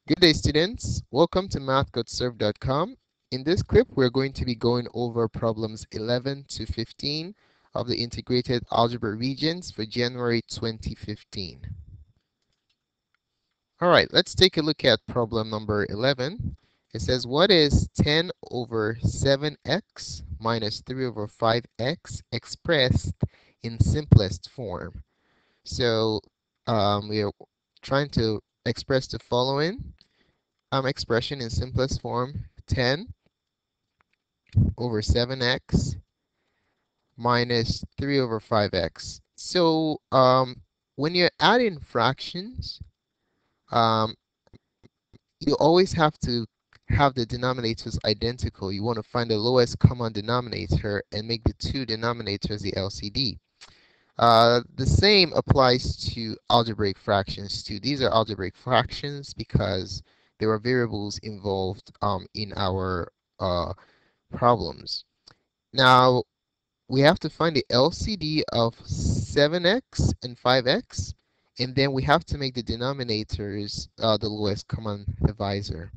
Good day, students. Welcome to mathgotserved.com. In this clip, we're going to be going over problems 11 to 15 of the integrated algebra regions for January 2015. All right, let's take a look at problem number 11. It says, what is 10 over 7x minus 3 over 5x expressed in simplest form? So we are trying to express the following expression in simplest form: 10 over 7x minus 3 over 5x. So when you're adding fractions, um, you always have to have the denominators identical. You want to find the lowest common denominator and make the two denominators the LCD. The same applies to algebraic fractions too. These are algebraic fractions because there are variables involved in our problems. Now, we have to find the LCD of 7x and 5x, and then we have to make the denominators the lowest common divisor.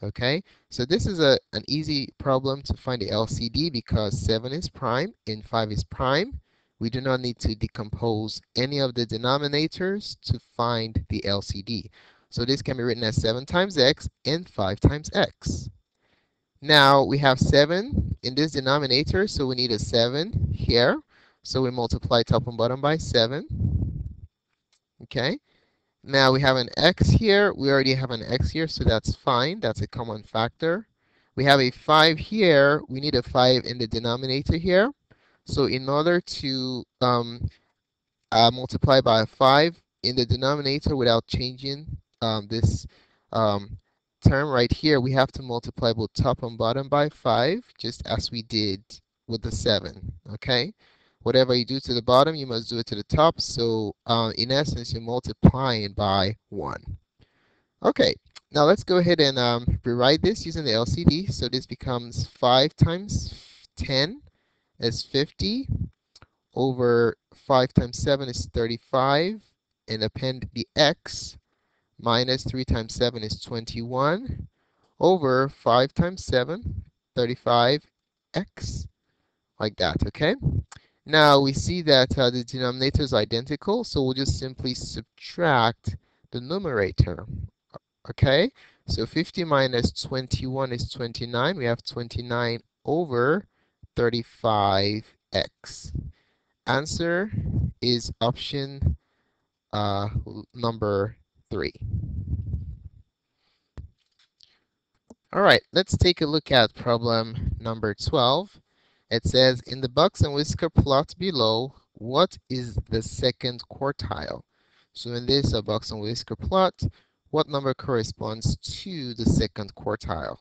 Okay, so this is an easy problem to find the LCD because 7 is prime and 5 is prime. We do not need to decompose any of the denominators to find the LCD. So this can be written as 7 times x and 5 times x. Now we have 7 in this denominator, so we need a 7 here. So we multiply top and bottom by 7. Okay. Now we have an x here. We already have an x here, so that's fine. That's a common factor. We have a 5 here. We need a 5 in the denominator here. So in order to multiply by 5 in the denominator without changing this um, term right here, we have to multiply both top and bottom by 5, just as we did with the 7. Okay? Whatever you do to the bottom, you must do it to the top. So in essence, you're multiplying by 1. Okay, now let's go ahead and rewrite this using the LCD. So this becomes 5 times 10 is 50 over 5 times 7 is 35, and append the x, minus 3 times 7 is 21, over 5 times 7, 35x, like that, okay? Now we see that the denominator is identical, so we'll just simply subtract the numerator, okay? So 50 minus 21 is 29. We have 29 over 35x. Answer is option number 3. All right, let's take a look at problem number 12. It says, in the box and whisker plot below, what is the second quartile? So in this box and whisker plot, what number corresponds to the second quartile?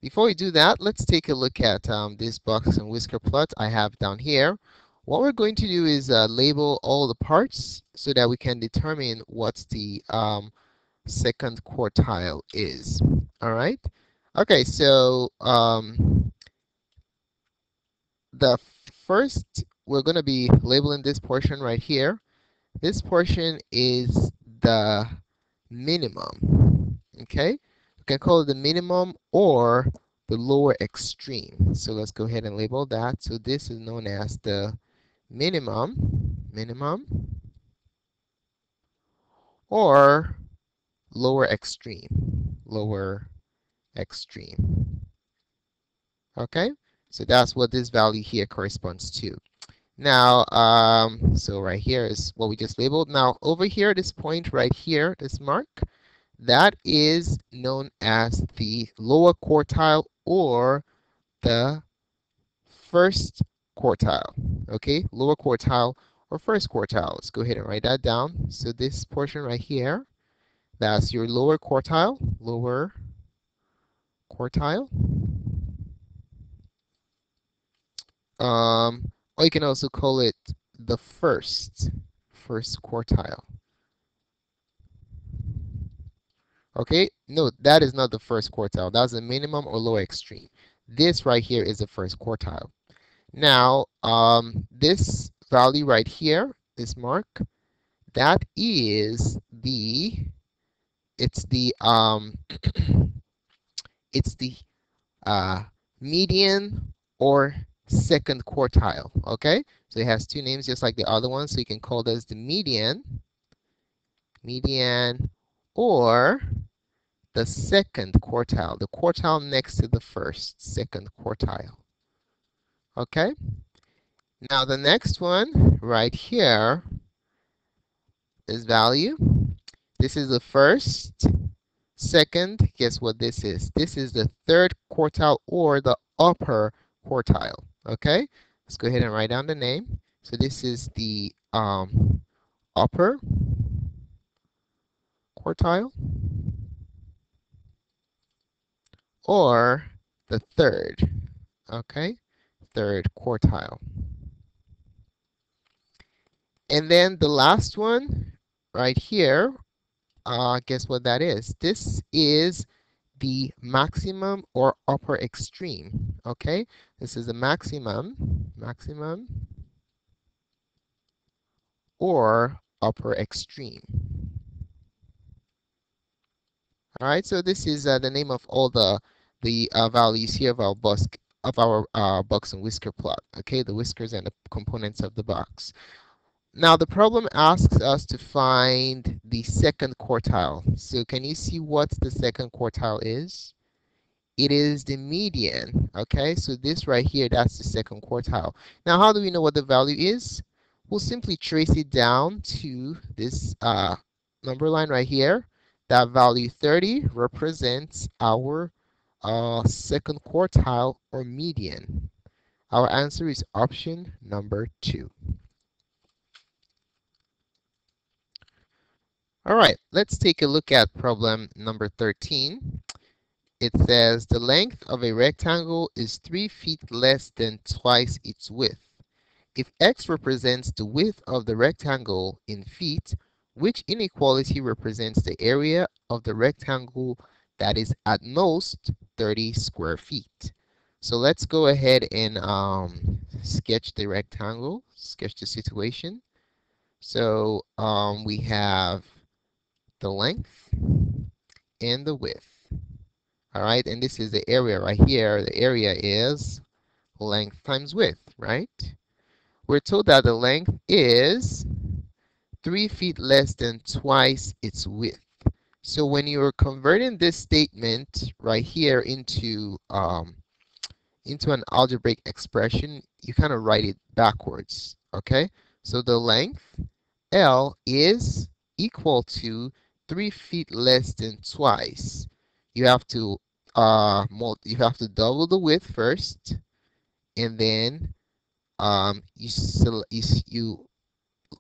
Before we do that, let's take a look at this box and whisker plot I have down here. What we're going to do is label all the parts so that we can determine what the second quartile is. All right. Okay, so the first, we're going to be labeling this portion right here. This portion is the minimum. Okay, we can call it the minimum or the lower extreme. So let's go ahead and label that. So this is known as the minimum or lower extreme. Okay, so that's what this value here corresponds to. Now, so right here is what we just labeled. Now over here, this point right here, this mark, that is known as the lower quartile or the first quartile. Okay, lower quartile or first quartile. Let's go ahead and write that down. So this portion right here, that's your lower quartile, or you can also call it the first quartile. Okay, no, that is not the first quartile. That's the minimum or lower extreme. This right here is the first quartile. Now, this value right here, this mark, that is the it's the it's the uh, median or second quartile. Okay, so it has two names just like the other one, so you can call this the median, or the second quartile, the quartile next to the first, second quartile. Okay, now the next one right here is value. This is the first. Second, guess what this is? This is the third quartile or the upper quartile. Okay, let's go ahead and write down the name. So this is the upper quartile or the third. Okay, third quartile. And then the last one right here, guess what that is? This is the maximum or upper extreme. Okay, this is the maximum or upper extreme. All right, so this is the name of all the values here of our box and whisker plot. Okay, the whiskers and the components of the box. Now the problem asks us to find the second quartile. So can you see what the second quartile is? It is the median. Okay, so this right here, that's the second quartile. Now, how do we know what the value is? We'll simply trace it down to this number line right here. That value 30 represents our second quartile or median. Our answer is option number 2. All right, let's take a look at problem number 13. It says the length of a rectangle is 3 feet less than twice its width. If x represents the width of the rectangle in feet, which inequality represents the area of the rectangle that is at most 30 square feet? So let's go ahead and sketch the rectangle, sketch the situation. So we have the length and the width. All right, and this is the area right here. The area is length times width, right? We're told that the length is 3 feet less than twice its width. So when you're converting this statement right here into an algebraic expression, you kind of write it backwards, okay? So the length, L, is equal to 3 feet less than twice. You have to double the width first, and then you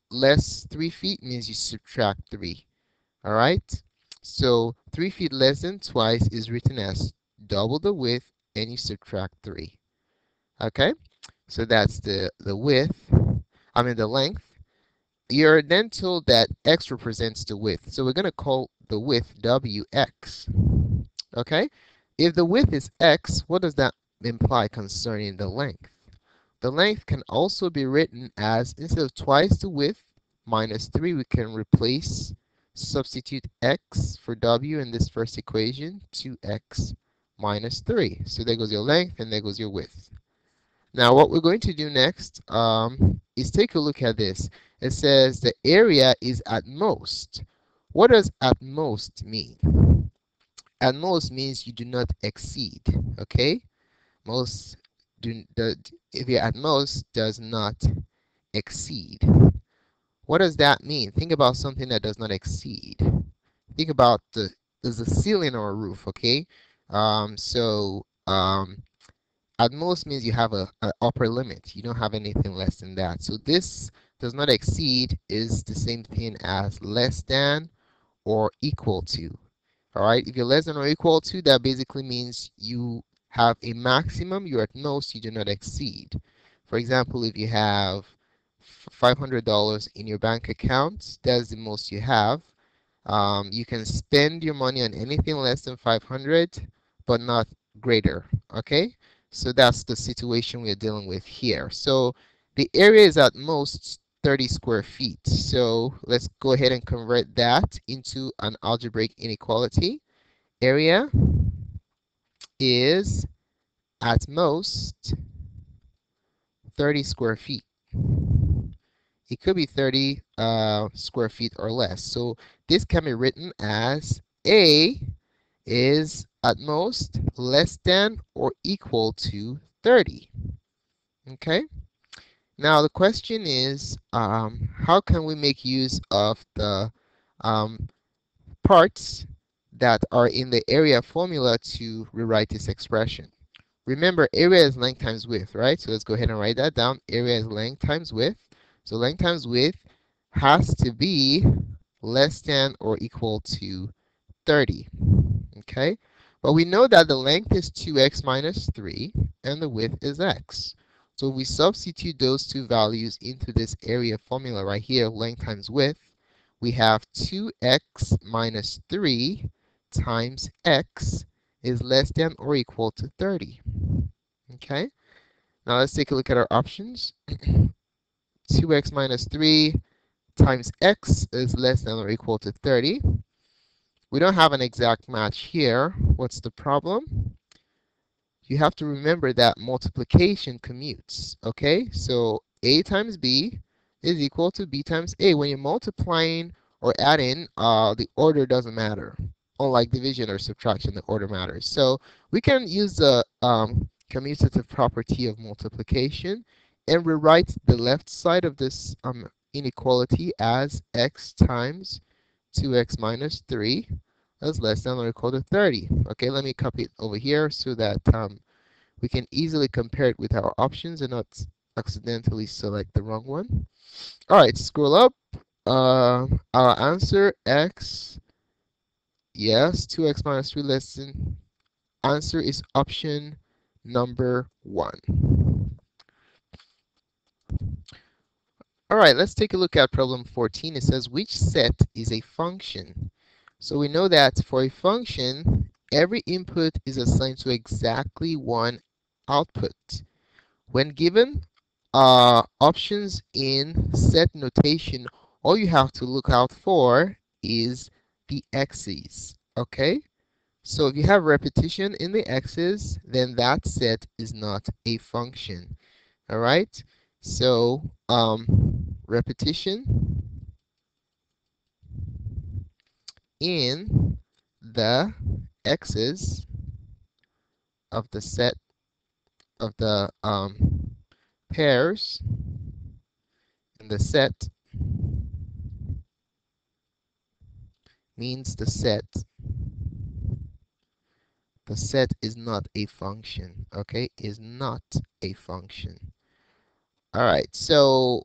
less 3 feet means you subtract 3. All right. So 3 feet less than twice is written as double the width, and you subtract 3. Okay. So that's the width. I mean the length. You're then told that x represents the width. So we're going to call the width wx. Okay? If the width is x, what does that imply concerning the length? The length can also be written as, instead of twice the width minus 3, we can substitute x for w in this first equation, 2x minus 3. So there goes your length and there goes your width. Now what we're going to do next is take a look at this. It says the area is at most. What does at most mean? At most means you do not exceed, okay? If you're at most does not exceed. What does that mean? Think about something that does not exceed. Think about there's a ceiling or a roof, okay? At most means you have an upper limit. You don't have anything less than that. So this does not exceed is the same thing as less than or equal to. All right, if you're less than or equal to, that basically means you have a maximum, you're at most, you do not exceed. For example, if you have $500 in your bank account, that's the most you have. You can spend your money on anything less than 500, but not greater, okay? So that's the situation we're dealing with here. So the area is at most 30 square feet. So let's go ahead and convert that into an algebraic inequality. Area is at most 30 square feet. It could be 30 square feet or less. So this can be written as A is at most less than or equal to 30. Okay? Now the question is, how can we make use of the um, parts that are in the area formula to rewrite this expression? Remember, area is length times width, right? So let's go ahead and write that down. Area is length times width. So length times width has to be less than or equal to 30. Okay? But we know that the length is 2x minus 3 and the width is x. So we substitute those two values into this area formula right here, length times width. We have 2x minus 3 times x is less than or equal to 30. Okay? Now let's take a look at our options. 2x minus 3 times x is less than or equal to 30. We don't have an exact match here. What's the problem? You have to remember that multiplication commutes, okay? So A times B is equal to B times A. When you're multiplying or adding, the order doesn't matter. Unlike division or subtraction, the order matters. So we can use the commutative property of multiplication and rewrite the left side of this inequality as x times 2x minus 3 is less than or equal to 30. Okay, let me copy it over here so that we can easily compare it with our options and not accidentally select the wrong one. All right, scroll up. Our answer x, yes, 2x minus 3 less than. Answer is option number 1. All right, let's take a look at problem 14. It says, which set is a function? So we know that for a function, every input is assigned to exactly one output. When given options in set notation, all you have to look out for is the x's. Okay? So if you have repetition in the x's, then that set is not a function. All right? So repetition in the x's of the set of the pairs in the set means the set is not a function. Okay, is not a function. All right, so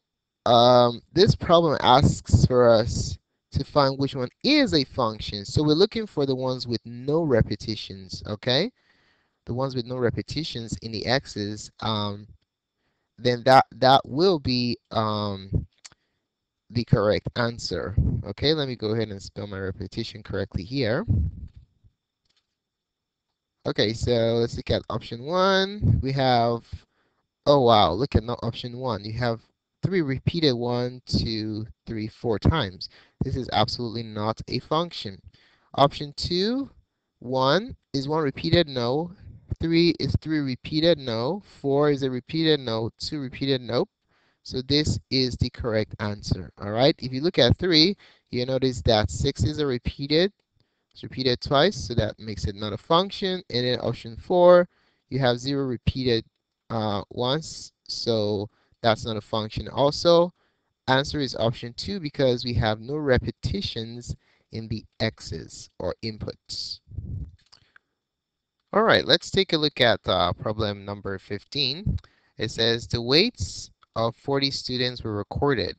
this problem asks for us to find which one is a function. So we're looking for the ones with no repetitions. Okay, the ones with no repetitions in the x's. Then that will be the correct answer. Okay, let me go ahead and spell my repetition correctly here. Okay, so let's look at option 1. We have, oh wow, look at option 1. You have 3 repeated 1, 2, 3, 4 times. This is absolutely not a function. Option 2, 1 is 1 repeated, no. 3 is 3 repeated, no. 4 is a repeated, no. 2 repeated, nope. So this is the correct answer. All right. If you look at 3, you notice that 6 is a repeated. It's repeated twice, so that makes it not a function. And then option 4, you have 0 repeated once, so that's not a function. Also, answer is option 2 because we have no repetitions in the x's or inputs. All right, let's take a look at problem number 15. It says the weights of 40 students were recorded.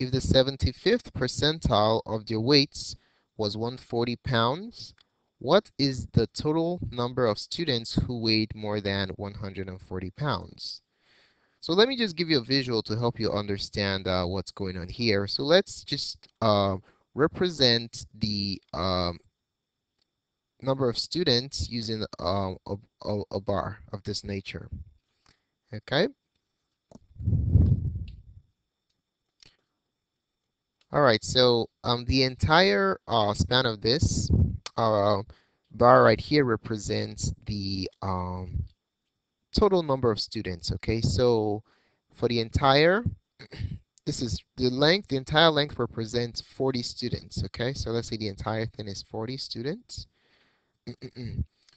If the 75th percentile of their weights was 140 pounds, what is the total number of students who weighed more than 140 pounds? So let me just give you a visual to help you understand what's going on here. So let's just represent the number of students using a bar of this nature. Okay. All right, so the entire span of this uh, bar right here represents the total number of students. Okay, so for the entire, this is the length, the entire length represents 40 students. Okay, so let's say the entire thing is 40 students.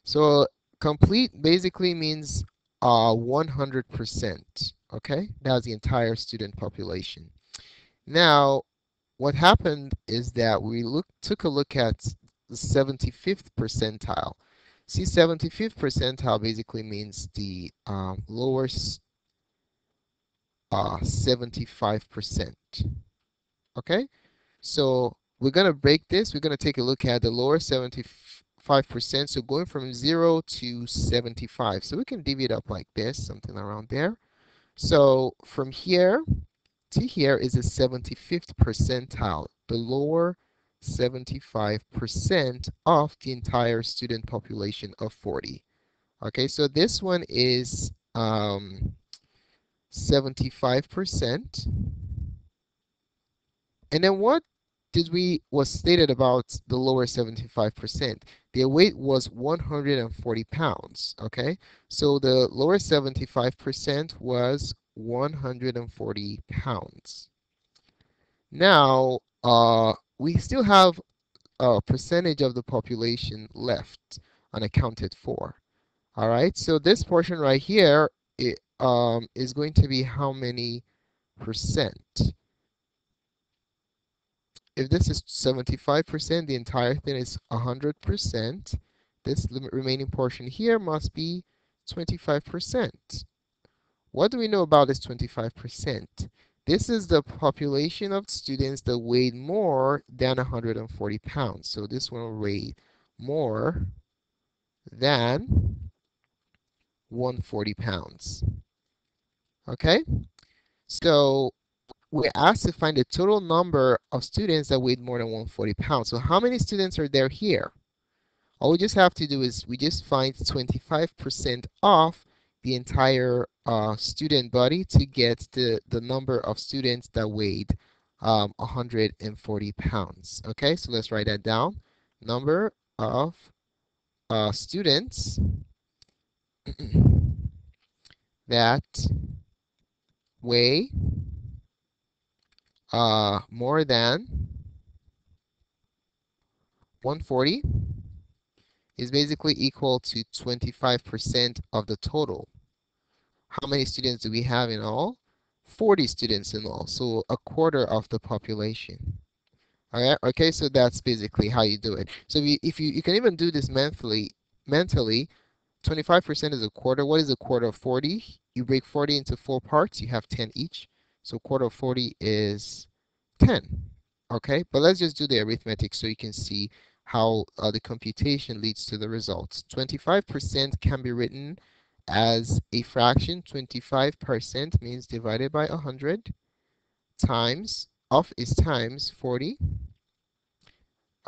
So complete basically means 100%. Okay, that's the entire student population. Now, what happened is that we took a look at the 75th percentile. See, 75th percentile basically means the lower 75%. Okay, so we're going to break this. We're going to take a look at the lower 75%. So going from 0 to 75. So we can divvy it up like this, something around there. So from here to here is the 75th percentile, the lower 75% of the entire student population of 40. Okay, so this one is 75%. And then what did we was stated about the lower 75%? Their weight was 140 pounds. Okay, so the lower 75% was 140 pounds. Now, we still have a percentage of the population left unaccounted for. All right, so this portion right here is going to be how many percent? If this is 75%, the entire thing is 100%. This remaining portion here must be 25%. What do we know about this 25%? This is the population of students that weighed more than 140 pounds. So this one weighed more than 140 pounds. Okay? So we're asked to find the total number of students that weighed more than 140 pounds. So how many students are there here? All we just have to do is we just find 25% off the entire student body to get the number of students that weighed 140 pounds. Okay, so let's write that down. Number of students that weigh more than 140 is basically equal to 25% of the total. How many students do we have in all? 40 students in all, so a quarter of the population. All right, okay, so that's basically how you do it. So if you can even do this mentally, 25% is a quarter. What is a quarter of 40? You break 40 into four parts, you have 10 each. So quarter of 40 is 10. Okay, but let's just do the arithmetic so you can see how the computation leads to the results. 25% can be written as a fraction. 25% means divided by 100 times, of is times 40.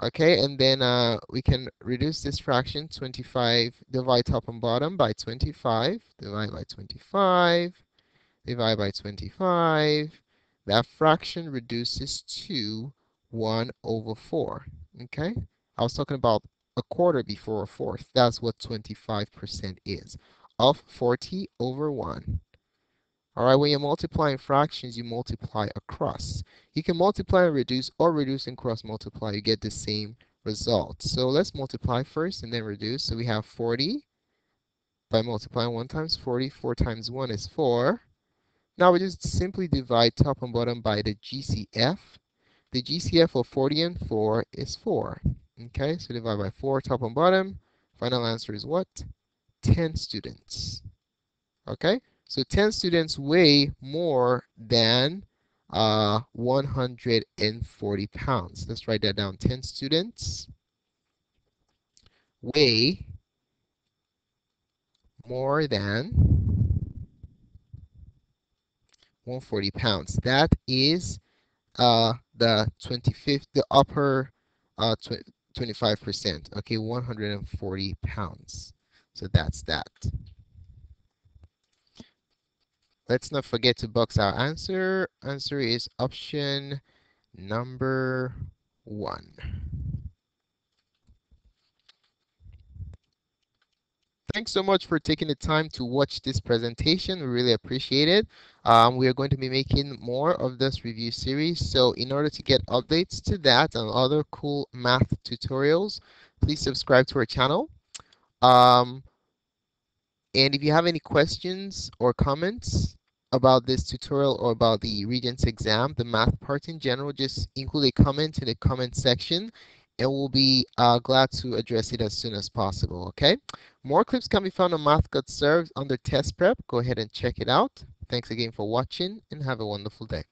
Okay, and then we can reduce this fraction, 25, divide top and bottom by 25, divide by 25, divide by 25. That fraction reduces to 1 over 4. Okay, I was talking about a quarter before a fourth. That's what 25% is, of 40 over 1. All right, when you're multiplying fractions, you multiply across. You can multiply and reduce, or reduce and cross multiply. You get the same result. So let's multiply first and then reduce. So we have 40 by multiplying 1 times 40. 4 times 1 is 4. Now we just simply divide top and bottom by the GCF. The GCF of 40 and 4 is 4. Okay, so divide by 4, top and bottom. Final answer is what? 10 students. Okay, so 10 students weigh more than 140 pounds. Let's write that down. 10 students weigh more than 140 pounds. That is the 25th, the upper 25%. Okay, 140 pounds. So that's that. Let's not forget to box our answer. Answer is option number 1. Thanks so much for taking the time to watch this presentation. We really appreciate it. We are going to be making more of this review series. So in order to get updates to that and other cool math tutorials, please subscribe to our channel. Um, and if you have any questions or comments about this tutorial or about the Regents exam, the math part in general, just include a comment in the comment section and we'll be glad to address it as soon as possible, okay? More clips can be found on Math Got Served under Test Prep. Go ahead and check it out. Thanks again for watching and have a wonderful day.